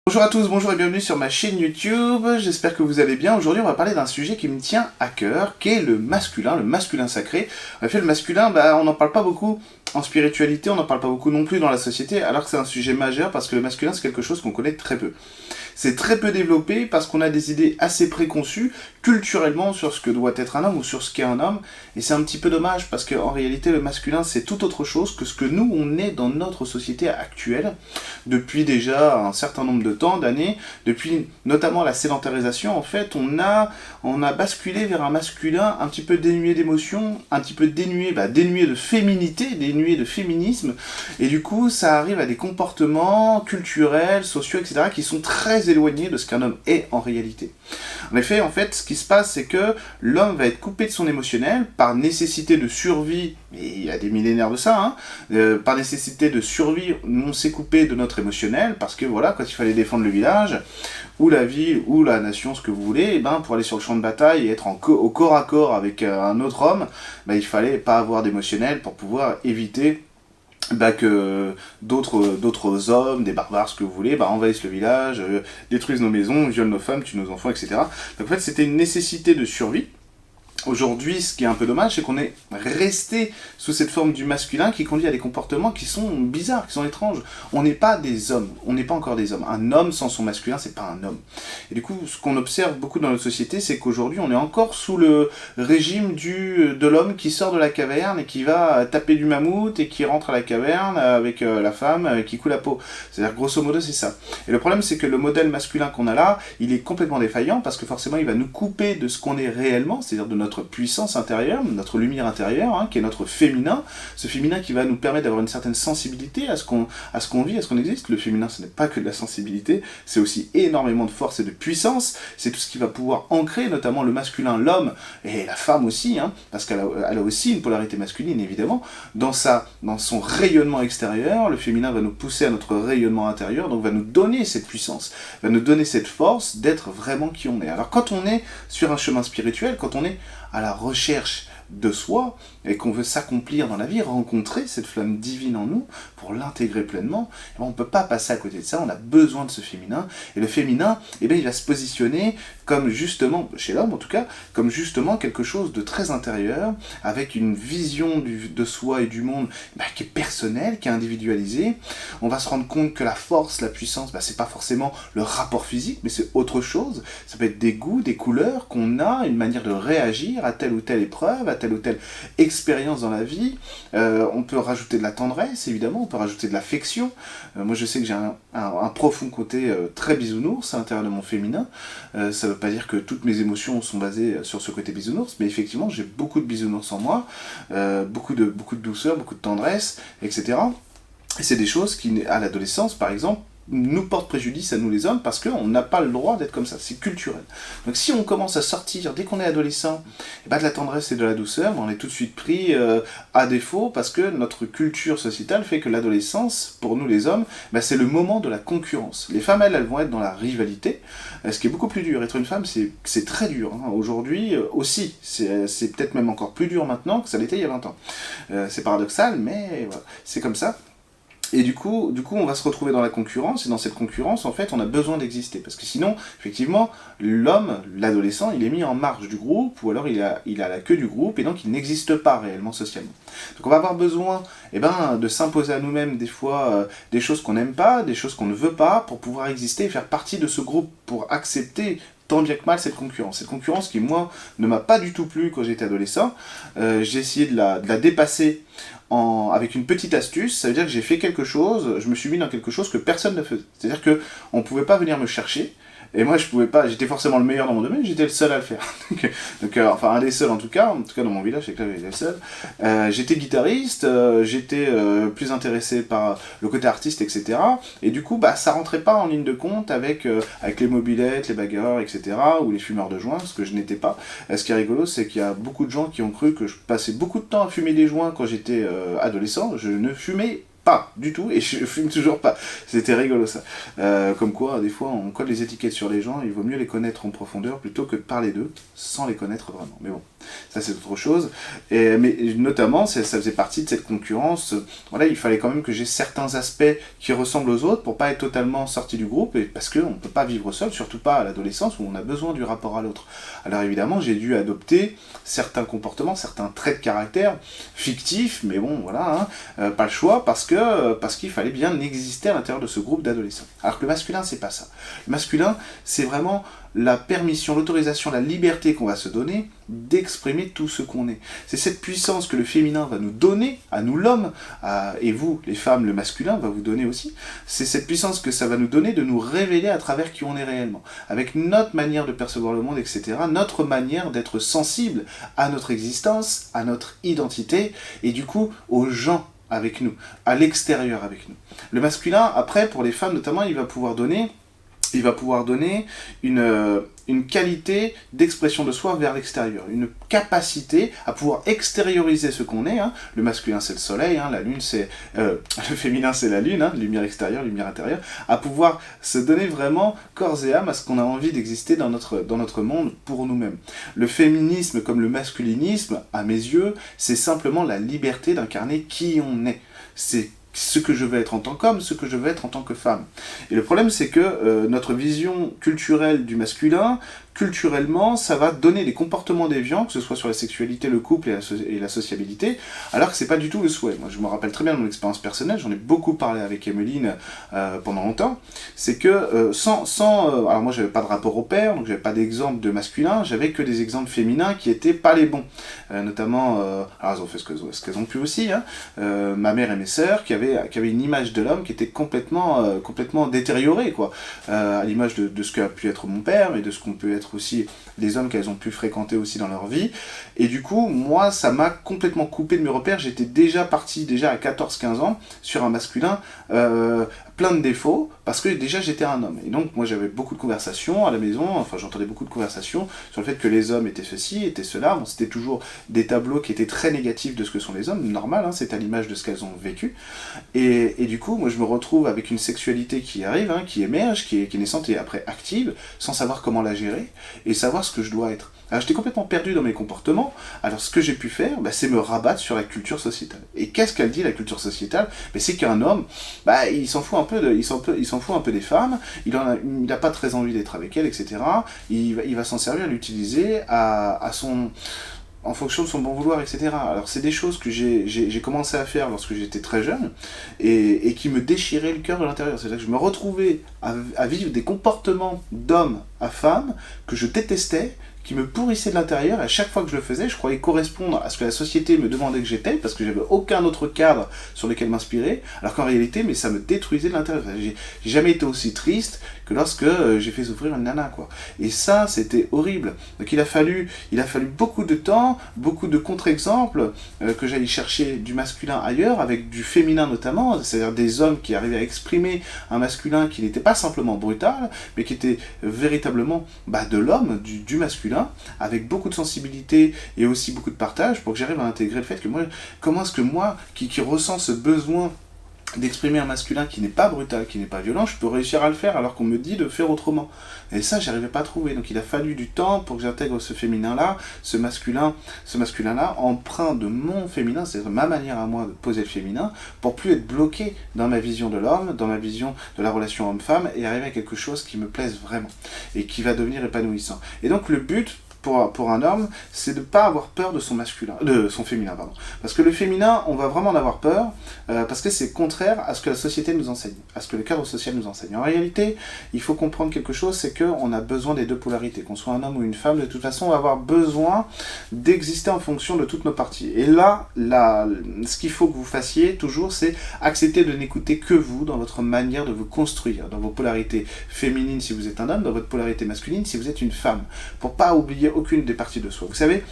Bonjour à tous, bonjour et bienvenue sur ma chaîne YouTube, j'espère que vous allez bien. Aujourd'hui on va parler d'un sujet qui me tient à cœur, qui est le masculin sacré. En effet le masculin, on n'en parle pas beaucoup en spiritualité, on n'en parle pas beaucoup non plus dans la société, alors que c'est un sujet majeur parce que le masculin c'est quelque chose qu'on connaît très peu. C'est très peu développé parce qu'on a des idées assez préconçues culturellement sur ce que doit être un homme ou sur ce qu'est un homme, et c'est un petit peu dommage parce qu'en réalité le masculin c'est tout autre chose que ce que nous on est dans notre société actuelle depuis déjà un certain nombre de temps, d'années, depuis notamment la sédentarisation. En fait on a basculé vers un masculin un petit peu dénué d'émotions, un petit peu dénué de féminité, dénué de féminisme, et du coup ça arrive à des comportements culturels, sociaux, etc. qui sont très éloignés de ce qu'un homme est en réalité. En effet, ce qui se passe, c'est que l'homme va être coupé de son émotionnel par nécessité de survie, et il y a des millénaires de ça, par nécessité de survie, on s'est coupé de notre émotionnel, parce que voilà, quand il fallait défendre le village, ou la ville, ou la nation, ce que vous voulez, pour aller sur le champ de bataille et être au corps à corps avec un autre homme, il fallait pas avoir d'émotionnel pour pouvoir éviter que d'autres hommes, des barbares, ce que vous voulez, envahissent le village, détruisent nos maisons, violent nos femmes, tuent nos enfants, etc. Donc en fait, c'était une nécessité de survie. Aujourd'hui, ce qui est un peu dommage, c'est qu'on est resté sous cette forme du masculin qui conduit à des comportements qui sont bizarres, qui sont étranges. On n'est pas des hommes, on n'est pas encore des hommes. Un homme sans son masculin, c'est pas un homme. Et du coup, ce qu'on observe beaucoup dans notre société, c'est qu'aujourd'hui, on est encore sous le régime de l'homme qui sort de la caverne et qui va taper du mammouth et qui rentre à la caverne avec la femme qui coule la peau. C'est-à-dire, grosso modo, c'est ça. Et le problème, c'est que le modèle masculin qu'on a là, il est complètement défaillant parce que forcément, il va nous couper de ce qu'on est réellement, c'est-à-dire de notre puissance intérieure, notre lumière intérieure, qui est notre féminin, ce féminin qui va nous permettre d'avoir une certaine sensibilité à ce qu'on vit, à ce qu'on existe. Le féminin, ce n'est pas que de la sensibilité, c'est aussi énormément de force et de puissance, c'est tout ce qui va pouvoir ancrer, notamment le masculin, l'homme, et la femme aussi, parce qu'elle a aussi une polarité masculine, évidemment, dans son rayonnement extérieur. Le féminin va nous pousser à notre rayonnement intérieur, donc va nous donner cette puissance, va nous donner cette force d'être vraiment qui on est. Alors quand on est sur un chemin spirituel, quand on est à la recherche de soi, et qu'on veut s'accomplir dans la vie, rencontrer cette flamme divine en nous, pour l'intégrer pleinement, on ne peut pas passer à côté de ça, on a besoin de ce féminin, et le féminin, il va se positionner comme justement, chez l'homme en tout cas, comme justement quelque chose de très intérieur, avec une vision de soi et du monde qui est personnelle, qui est individualisée. On va se rendre compte que la force, la puissance, c'est pas forcément le rapport physique, mais c'est autre chose. Ça peut être des goûts, des couleurs qu'on a, une manière de réagir à telle ou telle épreuve, à telle ou telle expérience dans la vie. On peut rajouter de la tendresse, évidemment, on peut rajouter de l'affection. Moi je sais que j'ai un profond côté très bisounours à l'intérieur de mon féminin. Ça veut pas dire que toutes mes émotions sont basées sur ce côté bisounours, mais effectivement j'ai beaucoup de bisounours en moi, beaucoup de douceur, beaucoup de tendresse, etc. Et c'est des choses qui, à l'adolescence par exemple, nous portent préjudice à nous les hommes parce qu'on n'a pas le droit d'être comme ça, c'est culturel. Donc si on commence à sortir, dès qu'on est adolescent, de la tendresse et de la douceur, on est tout de suite pris à défaut parce que notre culture sociétale fait que l'adolescence, pour nous les hommes, c'est le moment de la concurrence. Les femmes, elles vont être dans la rivalité, ce qui est beaucoup plus dur. Être une femme, c'est très dur. Aujourd'hui aussi, c'est peut-être même encore plus dur maintenant que ça l'était il y a 20 ans. C'est paradoxal, mais voilà, c'est comme ça. Et du coup, on va se retrouver dans la concurrence, et dans cette concurrence, en fait, on a besoin d'exister. Parce que sinon, effectivement, l'homme, l'adolescent, il est mis en marge du groupe, ou alors il a la queue du groupe, et donc il n'existe pas réellement socialement. Donc on va avoir besoin de s'imposer à nous-mêmes des fois des choses qu'on n'aime pas, des choses qu'on ne veut pas, pour pouvoir exister et faire partie de ce groupe, pour accepter tant bien que mal cette concurrence. Cette concurrence qui, moi, ne m'a pas du tout plu quand j'étais adolescent. J'ai essayé de la dépasser avec une petite astuce. Ça veut dire que j'ai fait quelque chose, je me suis mis dans quelque chose que personne ne faisait. C'est-à-dire qu'on ne pouvait pas venir me chercher, et moi je pouvais pas, j'étais forcément le meilleur dans mon domaine, j'étais le seul à le faire. Enfin un des seuls en tout cas dans mon village, c'est que là j'étais le seul. J'étais guitariste, j'étais plus intéressé par le côté artiste, etc. Et du coup ça rentrait pas en ligne de compte avec les mobylettes, les bagarreurs, etc. ou les fumeurs de joints, ce que je n'étais pas. Ce qui est rigolo, c'est qu'il y a beaucoup de gens qui ont cru que je passais beaucoup de temps à fumer des joints quand j'étais adolescent. Je ne fumais pas du tout, et je fume toujours pas. C'était rigolo ça. Comme quoi, des fois, on colle les étiquettes sur les gens, il vaut mieux les connaître en profondeur plutôt que de parler d'eux sans les connaître vraiment. Mais bon. Ça c'est autre chose. Mais notamment, ça faisait partie de cette concurrence. Voilà, il fallait quand même que j'ai certains aspects qui ressemblent aux autres pour pas être totalement sorti du groupe, et parce qu'on ne peut pas vivre seul, surtout pas à l'adolescence où on a besoin du rapport à l'autre. Alors évidemment, j'ai dû adopter certains comportements, certains traits de caractère fictifs, mais bon, voilà, pas le choix, parce qu'il fallait bien exister à l'intérieur de ce groupe d'adolescents. Alors que le masculin, c'est pas ça. Le masculin, c'est vraiment la permission, l'autorisation, la liberté qu'on va se donner d'exprimer tout ce qu'on est. C'est cette puissance que le féminin va nous donner, à nous l'homme, et vous, les femmes, le masculin va vous donner aussi. C'est cette puissance que ça va nous donner de nous révéler à travers qui on est réellement, avec notre manière de percevoir le monde, etc., notre manière d'être sensible à notre existence, à notre identité, et du coup, aux gens avec nous, à l'extérieur avec nous. Le masculin, après, pour les femmes notamment, il va pouvoir donner une qualité d'expression de soi vers l'extérieur, une capacité à pouvoir extérioriser ce qu'on est. Le masculin c'est le soleil, la lune c'est le féminin c'est la lune, lumière extérieure, lumière intérieure, à pouvoir se donner vraiment corps et âme à ce qu'on a envie d'exister dans notre monde pour nous-mêmes. Le féminisme comme le masculinisme, à mes yeux, c'est simplement la liberté d'incarner qui on est. C'est ce que je veux être en tant qu'homme, ce que je veux être en tant que femme. Et le problème, c'est que notre vision culturelle du masculin, culturellement, ça va donner des comportements déviants, que ce soit sur la sexualité, le couple et la sociabilité, alors que c'est pas du tout le souhait. Moi, je me rappelle très bien de mon expérience personnelle, j'en ai beaucoup parlé avec Emeline pendant longtemps, c'est que alors moi, j'avais pas de rapport au père, donc j'avais pas d'exemple de masculin, j'avais que des exemples féminins qui étaient pas les bons. Notamment, alors elles ont fait ce qu'elles ont pu aussi, ma mère et mes sœurs, qui avaient une image de l'homme qui était complètement détériorée, quoi, à l'image de ce qu'a pu être mon père, et de ce qu'on peut être aussi les hommes qu'elles ont pu fréquenter aussi dans leur vie. Et du coup, moi, ça m'a complètement coupé de mes repères. J'étais déjà parti, à 14-15 ans, sur un masculin plein de défauts, parce que déjà j'étais un homme. Et donc, moi, j'avais beaucoup de conversations à la maison, enfin, j'entendais beaucoup de conversations sur le fait que les hommes étaient ceci, étaient cela. Bon, c'était toujours des tableaux qui étaient très négatifs de ce que sont les hommes, normal, c'est à l'image de ce qu'elles ont vécu. Et du coup, moi, je me retrouve avec une sexualité qui arrive, qui émerge, qui est naissante et après active, sans savoir comment la gérer, et savoir ce que je dois être. Alors j'étais complètement perdu dans mes comportements, alors ce que j'ai pu faire, c'est me rabattre sur la culture sociétale. Et qu'est-ce qu'elle dit, la culture sociétale ? C'est qu'un homme, il s'en fout un peu des femmes, il n'a pas très envie d'être avec elles, etc. Il va s'en servir, l'utiliser en fonction de son bon vouloir, etc. Alors c'est des choses que j'ai commencé à faire lorsque j'étais très jeune, et qui me déchiraient le cœur de l'intérieur. C'est-à-dire que je me retrouvais à vivre des comportements d'homme à femme que je détestais, qui me pourrissait de l'intérieur, et à chaque fois que je le faisais, je croyais correspondre à ce que la société me demandait que j'étais, parce que j'avais aucun autre cadre sur lequel m'inspirer, alors qu'en réalité, ça me détruisait de l'intérieur. J'ai jamais été aussi triste que lorsque j'ai fait souffrir une nana, quoi. Et ça, c'était horrible. Donc il a fallu beaucoup de temps, beaucoup de contre-exemples, que j'aille chercher du masculin ailleurs, avec du féminin notamment, c'est-à-dire des hommes qui arrivaient à exprimer un masculin qui n'était pas simplement brutal, mais qui était véritablement de l'homme, du masculin, avec beaucoup de sensibilité et aussi beaucoup de partage, pour que j'arrive à intégrer le fait que moi, comment est-ce que moi, qui ressens ce besoin d'exprimer un masculin qui n'est pas brutal, qui n'est pas violent, je peux réussir à le faire alors qu'on me dit de faire autrement. Et ça, j'arrivais pas à trouver. Donc il a fallu du temps pour que j'intègre ce féminin-là, ce masculin-là, empreint de mon féminin, c'est ma manière à moi de poser le féminin, pour plus être bloqué dans ma vision de l'homme, dans ma vision de la relation homme-femme, et arriver à quelque chose qui me plaise vraiment, et qui va devenir épanouissant. Et donc le but, pour un homme, c'est de ne pas avoir peur de son féminin, pardon. Parce que le féminin, on va vraiment en avoir peur, parce que c'est contraire à ce que la société nous enseigne, à ce que le cadre social nous enseigne. En réalité, il faut comprendre quelque chose, c'est qu'on a besoin des deux polarités, qu'on soit un homme ou une femme, de toute façon, on va avoir besoin d'exister en fonction de toutes nos parties. Et là, ce qu'il faut que vous fassiez toujours, c'est accepter de n'écouter que vous, dans votre manière de vous construire, dans vos polarités féminines si vous êtes un homme, dans votre polarité masculine si vous êtes une femme, pour pas oublier aucune des parties de soi. Vous savez,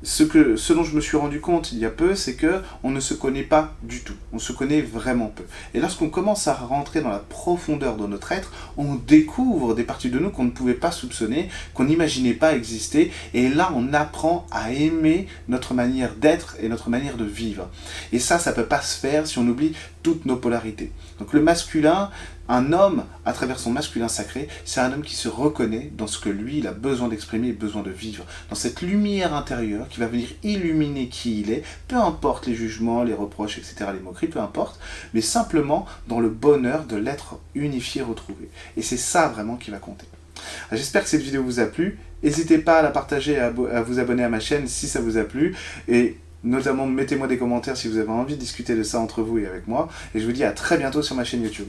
ce dont je me suis rendu compte il y a peu, c'est que on ne se connaît pas du tout. On se connaît vraiment peu. Et lorsqu'on commence à rentrer dans la profondeur de notre être, on découvre des parties de nous qu'on ne pouvait pas soupçonner, qu'on n'imaginait pas exister. Et là, on apprend à aimer notre manière d'être et notre manière de vivre. Et ça peut pas se faire si on oublie toutes nos polarités. Donc le masculin, Un homme, à travers son masculin sacré, c'est un homme qui se reconnaît dans ce que lui, il a besoin d'exprimer et besoin de vivre. Dans cette lumière intérieure qui va venir illuminer qui il est, peu importe les jugements, les reproches, etc., les moqueries, peu importe, mais simplement dans le bonheur de l'être unifié, retrouvé. Et c'est ça vraiment qui va compter. J'espère que cette vidéo vous a plu. N'hésitez pas à la partager et à vous abonner à ma chaîne si ça vous a plu. Et notamment, mettez-moi des commentaires si vous avez envie de discuter de ça entre vous et avec moi. Et je vous dis à très bientôt sur ma chaîne YouTube.